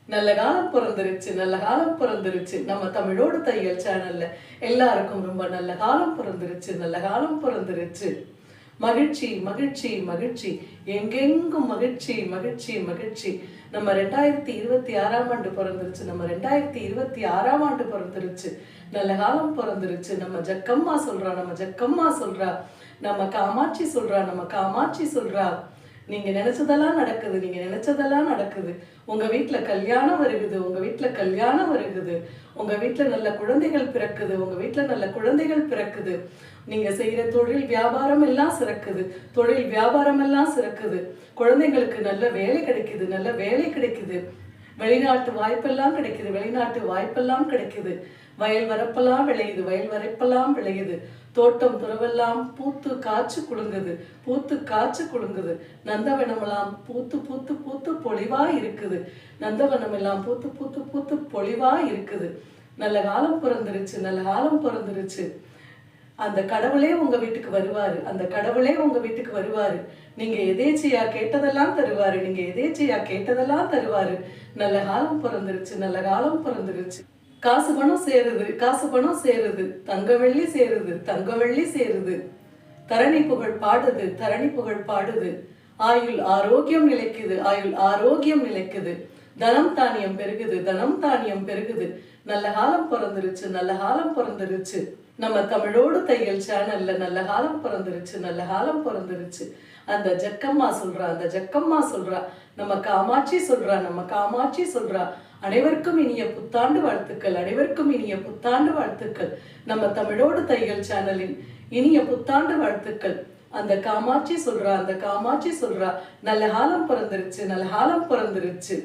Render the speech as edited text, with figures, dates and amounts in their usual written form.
நல்ல காலம் பிறந்துருச்சு, நல்ல காலம் பிறந்துருச்சு. நம்ம தமிழோடு தையல் சேனல்ல எல்லாருக்கும் ரொம்ப நல்ல காலம் பிறந்துருச்சு, நல்ல காலம் பிறந்துருச்சு. மகிழ்ச்சி மகிழ்ச்சி மகிழ்ச்சி, எங்கெங்கும் மகிழ்ச்சி மகிழ்ச்சி மகிழ்ச்சி. நம்ம 2026ஆம் ஆண்டு பிறந்துருச்சு, நம்ம 2026ஆம் ஆண்டு பிறந்துருச்சு. நல்ல காலம் பிறந்துருச்சு. நம்ம ஜக்கம்மா சொல்றா, நம்ம ஜக்கம்மா சொல்றா, நம்ம காமாட்சி சொல்றா, நம்ம காமாட்சி சொல்றா. நீங்க நினைச்சதெல்லாம் நடக்குது, நீங்க நினைச்சதெல்லாம் நடக்குது. உங்க வீட்டுல கல்யாணம் வருகுது, உங்க வீட்டுல கல்யாணம் வருகுது. உங்க வீட்டுல நல்ல குழந்தைகள் பிறக்குது, உங்க வீட்டுல நல்ல குழந்தைகள் பிறக்குது. நீங்க செய்யற தொழில் வியாபாரம் எல்லாம் சிறக்குது, தொழில் வியாபாரம் எல்லாம் சிறக்குது. குழந்தைங்களுக்கு நல்ல வேலை கிடைக்குது, நல்ல வேலை கிடைக்குது. வெளிநாட்டு வாய்ப்பெல்லாம் கிடைக்குது, வெளிநாட்டு வாய்ப்பெல்லாம் கிடைக்குது. வயல் வரப்பெல்லாம் விளையுது, வயல் வரப்பெல்லாம் விளையுது. தோட்டம் துறவெல்லாம் பூத்து காய்ச்சி குலுங்குது, பூத்து காய்ச்சி குலுங்குது. நந்தவனமெல்லாம் பூத்து பூத்து பூத்து பொலிவா இருக்குது, நந்தவனம் எல்லாம் பூத்து பூத்து பூத்து பொலிவா இருக்குது. நல்ல காலம் பிறந்துருச்சு, நல்ல காலம் பிறந்துருச்சு. அந்த கடவுளே உங்க வீட்டுக்கு வருவாரு, அந்த கடவுளே உங்க வீட்டுக்கு வருவாரு. நீங்க எதேச்சையா கேட்டதெல்லாம் தருவாரு, நீங்க எதேச்சையா கேட்டதெல்லாம் தருவாரு. நல்ல காலம் பிறந்துருச்சு, நல்ல காலம் பிறந்துருச்சு. காசு பணம் சேருது, காசு பணம் சேருது. தங்க வெள்ளி சேருது, தங்க வெள்ளி சேருது. தரணி புகழ் பாடுது, தரணி புகழ் பாடுது. ஆயுள் ஆரோக்கியம் நிலைக்குது, ஆயுள் ஆரோக்கியம் நிலைக்குது. தனம் தானியம் பெருகுது, தனம் தானியம் பெருகுது. நல்ல காலம் பிறந்துருச்சு, நல்ல காலம் பிறந்துருச்சு. நம்ம தமிழோடு தையல் சேனல்ல நல்ல காலம் பிறந்துருச்சு, நல்ல காலம் பிறந்துருச்சு. அந்த ஜக்கம்மா சொல்றா, அந்த ஜக்கம்மா சொல்றா, நம்ம காமாட்சி சொல்றா, நம்ம காமாட்சி சொல்றா. அனைவருக்கும் இனிய புத்தாண்டு வாழ்த்துக்கள், அனைவருக்கும் இனிய புத்தாண்டு வாழ்த்துக்கள். நம்ம தமிழோடு தையல் சேனலின் இனிய புத்தாண்டு வாழ்த்துக்கள். அந்த காமாட்சி சொல்றா, அந்த காமாட்சி சொல்றா, நல்ல காலம் பிறந்துருச்சு, நல்ல காலம் பிறந்துருச்சு.